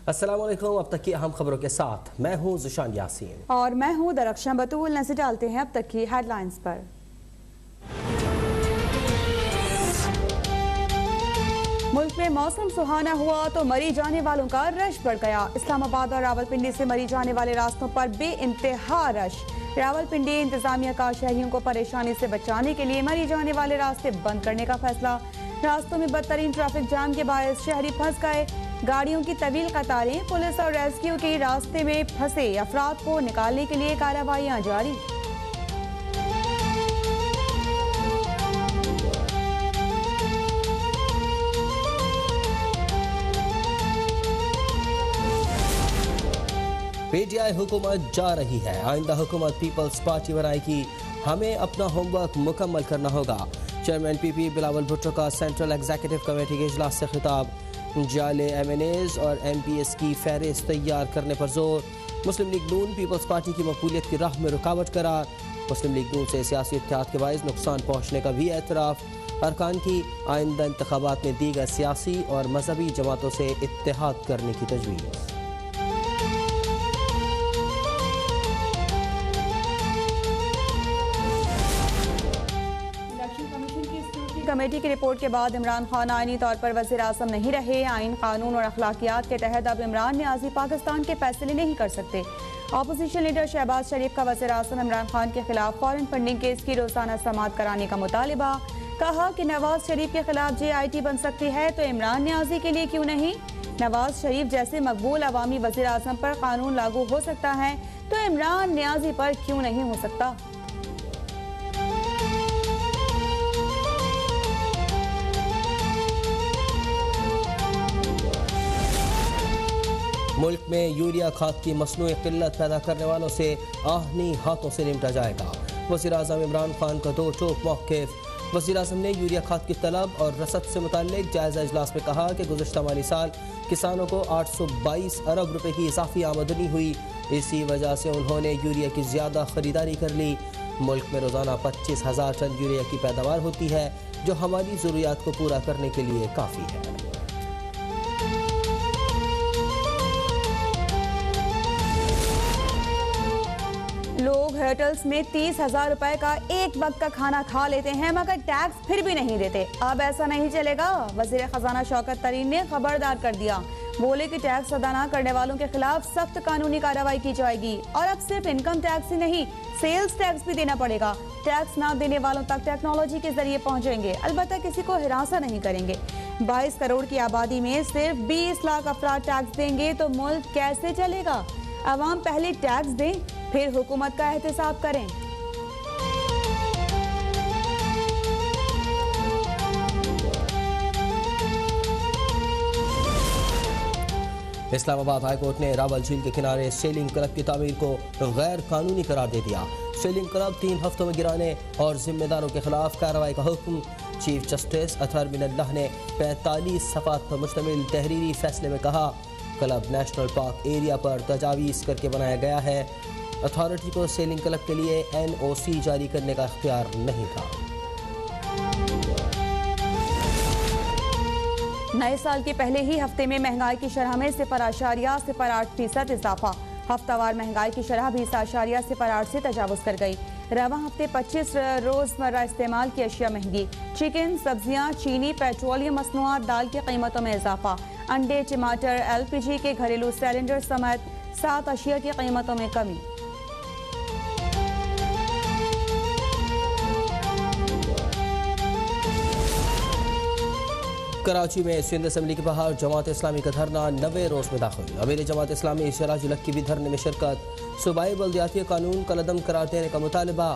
अस्सलाम वालेकुम। अब तक की अहम खबरों के साथ मैं हूं ज़ुशान यासीन और मैं हूं दरख्शां बतूल। नजर डालते हैं अब तक की हेडलाइंस पर। मुल्क में मौसम सुहाना हुआ तो मरी जाने वालों का रश बढ़ गया। इस्लामाबाद और रावलपिंडी से मरी जाने वाले रास्तों पर बेइंतहा रश। रावलपिंडी इंतजामिया का शहरियों को परेशानी से बचाने के लिए मरी जाने वाले रास्ते बंद करने का फैसला। रास्तों में बदतरीन ट्रैफिक जाम के बायस शहरी फंस गए। गाड़ियों की तवील कतारें। पुलिस और रेस्क्यू की रास्ते में फंसे अफराद को निकालने के लिए कार्रवाइयां जारी। पीटीआई हुकूमत जा रही है, आइंदा हुकूमत पीपल्स पार्टी बनाएगी, हमें अपना होमवर्क मुकम्मल करना होगा। चेयरमैन पीपी बिलावल भुट्टो का सेंट्रल एग्जीक्यूटिव कमेटी के इजलास से खिताब। जाले एमएनएज और एमपीएस की फहरिस्त तैयार करने पर जोर। मुस्लिम लीग नून पीपल्स पार्टी की मकबूलियत की राह में रुकावट करार। मुस्लिम लीग नून से सियासी इत्तेहाद के बायस नुकसान पहुँचने का भी एतराफ़। अरकान की आइंदा इंतखाबात में दीगर सियासी और मजहबी जमातों से इत्तेहाद करने की तजवीज़। कमेटी की रिपोर्ट के बाद इमरान खान आईनी तौर पर वज़ीर आज़म नहीं रहे। आइन, कानून और अखलाकियात के तहत अब इमरान न्याज़ी पाकिस्तान के फैसले नहीं कर सकते। अपोजिशन लीडर शहबाज शरीफ का वज़ीर आज़म इमरान खान के खिलाफ फॉरेन फंडिंग केस की रोजाना समाअत कराने का मुतालिबा। कहा कि नवाज शरीफ के खिलाफ JIT बन सकती है तो इमरान न्याज़ी के लिए क्यों नहीं। नवाज शरीफ जैसे मकबूल अवामी वज़ीर आज़म पर कानून लागू हो सकता है तो इमरान न्याज़ी पर क्यों नहीं हो सकता। मुल्क में यूरिया खाद की मसनूई किल्लत पैदा करने वालों से आहनी हाथों से निपटा जाएगा। वज़ीर आज़म इमरान खान का दो टोक मौक़िफ़। वज़ीर आज़म ने यूरिया खाद की तलब और रसद से मुताल्लिक़ जायज़ा इजलास में कहा कि गुज़श्ता माली साल किसानों को 822 अरब रुपए की इजाफी आमदनी हुई, इसी वजह से उन्होंने यूरिया की ज़्यादा ख़रीदारी कर ली। मुल्क में रोज़ाना 25,000 टन यूरिया की पैदावार होती है जो हमारी ज़रूरियात को पूरा करने के लिए काफ़ी है। लोग होटल्स में 30,000 रुपए का एक वक्त का खाना खा लेते हैं मगर टैक्स फिर भी नहीं देते। अब ऐसा नहीं चलेगा। वज़ीर खजाना शौकत तरीन ने खबरदार कर दिया। बोले कि टैक्स अदा न करने वालों के खिलाफ सख्त कानूनी कार्रवाई की जाएगी और अब सिर्फ इनकम टैक्स ही नहीं, सेल्स टैक्स भी देना पड़ेगा। टैक्स ना देने वालों तक टेक्नोलॉजी के जरिए पहुंचेंगे, अलबत्ता किसी को हिरासा नहीं करेंगे। 22 करोड़ की आबादी में सिर्फ 20 लाख अफराद टैक्स देंगे तो मुल्क कैसे चलेगा। अवाम पहले टैक्स दें फिर हुकूमत का एहतसाब करें। इस्लामाबाद हाई कोर्ट ने रावल झील के किनारे सेलिंग क्लब की तामीर को गैर कानूनी करार दे दिया। सेलिंग क्लब 3 हफ्तों में गिराने और जिम्मेदारों के खिलाफ कार्रवाई का हुक्म। चीफ जस्टिस अतहर बिन अल्लाह ने 45 सफ़ात पर मुश्तमिल तहरीरी फैसले में कहा, क्लब नेशनल पार्क एरिया पर तजावीज़ करके बनाया गया है। अथॉरिटी को सेलिंग क्लब के लिए NOC जारी करने का इख्तियार नहीं था। नए साल के पहले ही हफ्ते में महंगाई की शरह में 0.08% इजाफा। हफ्तावार महंगाई की शरह भी 0.08 से तजावुज़ कर गई। रवा हफ्ते 25 रोज़मर्रा इस्तेमाल की अशिया महंगी। चिकन, सब्जियां, चीनी, पेट्रोलियम मसनूआत, दाल की कीमतों में इजाफा। अंडे, टमाटर, LPG के घरेलू सिलेंडर समेत 7 अशिया की कीमतों में कमी। कराची में सिंध असम्बली के बाहर जमात इस्लामी का धरना 90 रोज़ में दाखिल। अमीर जमात इस्लामी सिराजुल हक की भी धरने में शिरकत। सूबाई बल्दियाती कानून कलअदम करार देने का मुतालबा।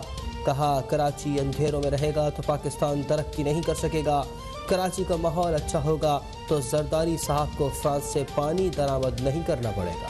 कहा, कराची अंधेरों में रहेगा तो पाकिस्तान तरक्की नहीं कर सकेगा। कराची का माहौल अच्छा होगा तो जरदारी साहब को फ्रांस से पानी दरामद नहीं करना पड़ेगा।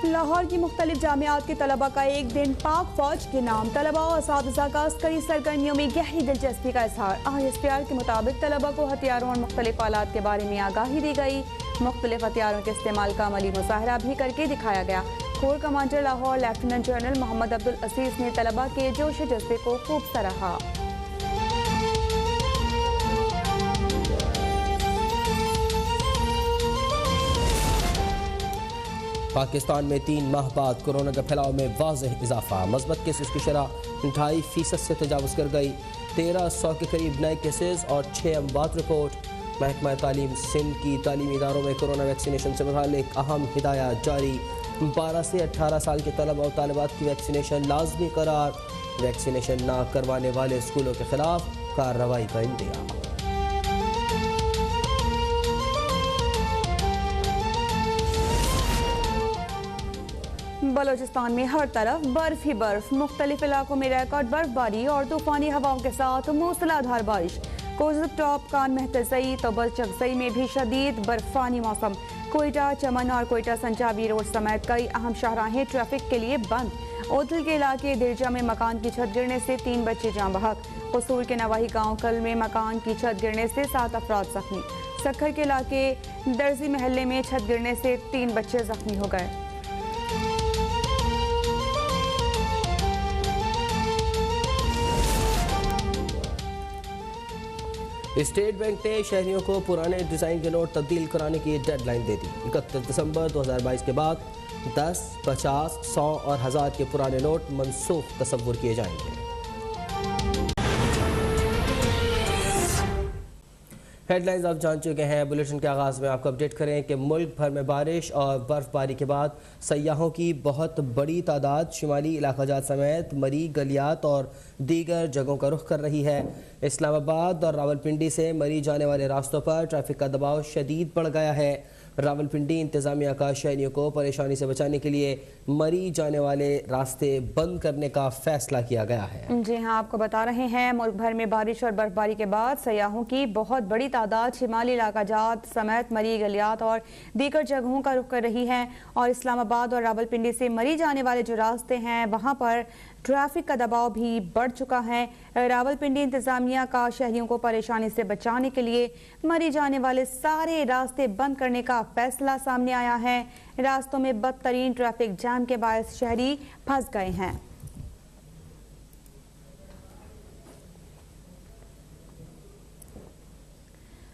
लाहौर की मुख्तलिफ जामियात के तलबा का एक दिन पाक फौज के नाम। तलबा और असातिज़ा का अस्करी सरगर्मियों में गहरी दिलचस्पी का इजहार। ISPR के मुताबिक तलबा को हथियारों और मुख्तलिफ आलात के बारे में आगाही दी गई। मुख्तलिफ हथियारों के इस्तेमाल का अमली मुजाहरा भी करके दिखाया गया। Core commander Lahore lieutenant general Mohammad Abdul Aziz ने तलबा के जोश जज्बे को खूब सराहा। पाकिस्तान में 3 माह बाद कोरोना के फैलाव में वाज़ेह इजाफा, मस्बत केसेस की शरह 2.5% से तजावज़ कर गई। 1300 के करीब नए केसेस और 6 अमवात रिपोर्ट। महकमा तालीम सिंध की तालीमी इदारों में कोरोना वैक्सीनेशन से मुताल्लिक अहम हिदायत जारी। 12 से 18 साल के तलबा और तालिबात की वैक्सीनेशन लाजमी करार। वैक्सीनेशन ना करवाने वाले स्कूलों के खिलाफ कार्रवाई का इंतजाम। बलोचिस्तान में हर तरफ बर्फ ही बर्फ, मुख्तलिफ इलाकों में रिकॉर्ड बर्फबारी और तूफानी हवाओं के साथ मूसलाधार बारिश। कोज़ब टॉप, कान मेहतसई, तोबल चकसई में भी शदीद बर्फानी मौसम। कोयटा, चमन और कोयटा संचाबी रोड समेत कई अहम शाहराहें ट्रैफिक के लिए बंद। ओथल के इलाके दिरजा में मकान की छत गिरने से 3 बच्चे जाँ बहक। कसूर के नवाही गांव कल में मकान की छत गिरने से 7 अफराद जख्मी। सक्खर के इलाके दर्जी महल्ले में छत गिरने से 3 बच्चे जख्मी हो गए। स्टेट बैंक ने शहरियों को पुराने डिज़ाइन के नोट तब्दील कराने की डेडलाइन दे दी। 31 दिसंबर 2022 के बाद 10, 50, 100 और 1000 के पुराने नोट मनसूख तस्वुर किए जाएंगे। हेडलाइंस आप जान चुके हैं। बुलेटिन के आगाज़ में आपको अपडेट करें कि मुल्क भर में बारिश और बर्फबारी के बाद सयाहों की बहुत बड़ी तादाद शुमाली इलाकाजात समेत मरी, गलियात और दीगर जगहों का रुख कर रही है। इस्लामाबाद और रावलपिंडी से मरी जाने वाले रास्तों पर ट्रैफिक का दबाव शदीद बढ़ गया है। रावलपिंडी इंतजामिया का शहरियों को परेशानी से बचाने के लिए मरी जाने वाले रास्ते बंद करने का फैसला किया गया है। जी हाँ, आपको बता रहे हैं मुल्क भर में बारिश और बर्फबारी के बाद सयाहों की बहुत बड़ी तादाद शिमाली इलाकाजात समेत मरी, गलियात और दीगर जगहों का रुख कर रही है। और इस्लामाबाद और रावलपिंडी से मरी जाने वाले जो रास्ते हैं वहाँ पर ट्रैफिक का दबाव भी बढ़ चुका है। रावलपिंडी इंतजामिया का शहरियों को परेशानी से बचाने के लिए मरी जाने वाले सारे रास्ते बंद करने का फैसला सामने आया है। रास्तों में बदतरीन ट्रैफिक जाम के बायस शहरी फंस गए हैं।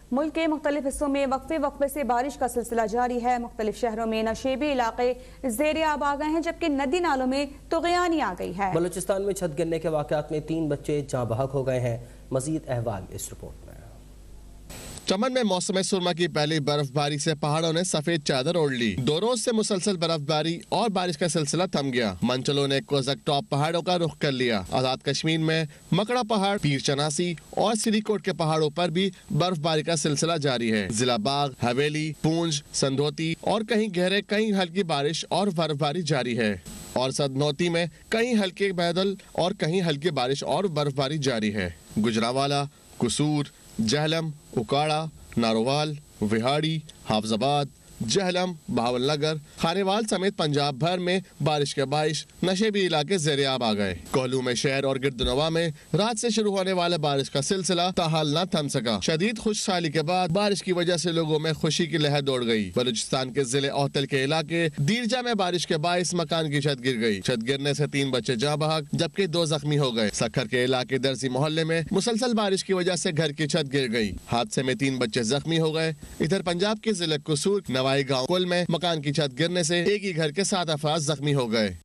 मुल्क के मुख्तलिफ हिस्सों में वक्फे वक्फे से बारिश का सिलसिला जारी है। मुख्तलिफ शहरों में नशेबी इलाके ज़ेरे आब आ गए हैं, जबकि नदी नालों में तुग़यानी आ गई है। बलूचिस्तान में छत गिरने के वाक़यात में 3 बच्चे जाँ बहक हो गए हैं। मज़ीद अहवाल इस रिपोर्ट में। चमन में मौसम सुरमा की पहली बर्फबारी से पहाड़ों ने सफेद चादर ओढ़ ली। 2 रोज से मुसलसल बर्फबारी और बारिश का सिलसिला थम गया। मंचलों ने कोज़ब टॉप पहाड़ों का रुख कर लिया। आजाद कश्मीर में मकड़ा पहाड़, पीर चनासी और सिरीकोट के पहाड़ों पर भी बर्फबारी का सिलसिला जारी है। जिला बाग, हवेली, पूंछ, संधोती और कहीं गहरे कहीं हल्की बारिश और बर्फबारी जारी है। और सदनौती में कहीं हल्के बादल और कहीं हल्की बारिश और बर्फबारी जारी है। गुजरावाला, कसूर, जहलम, उकाड़ा, नारोवाल, विहाड़ी, हाफजाबाद, जहलम, बहावलनगर, खानेवाल समेत पंजाब भर में बारिश के बाइश नशेबी इलाके ज़ेरे आब आ गए। कोहलू में शहर और गिरदनवा में रात से शुरू होने वाले बारिश का सिलसिला ताहाल न थम सका। शदीद खुशहाली के बाद बारिश की वजह से लोगों में खुशी की लहर दौड़ गई। बलूचिस्तान के जिले ओहतल के इलाके दीरजा में बारिश के बाइस मकान की छत गिर गई। छत गिरने से 3 बच्चे जाँ बहक जबकि 2 जख्मी हो गए। सक्खर के इलाके दर्जी मोहल्ले में मुसलसल बारिश की वजह से घर की छत गिर गई। हादसे में 3 बच्चे जख्मी हो गए। इधर पंजाब के जिले कसूर नवाई गाँव कुल में मकान की छत गिरने से एक ही घर के 7 अफराद जख्मी हो गए।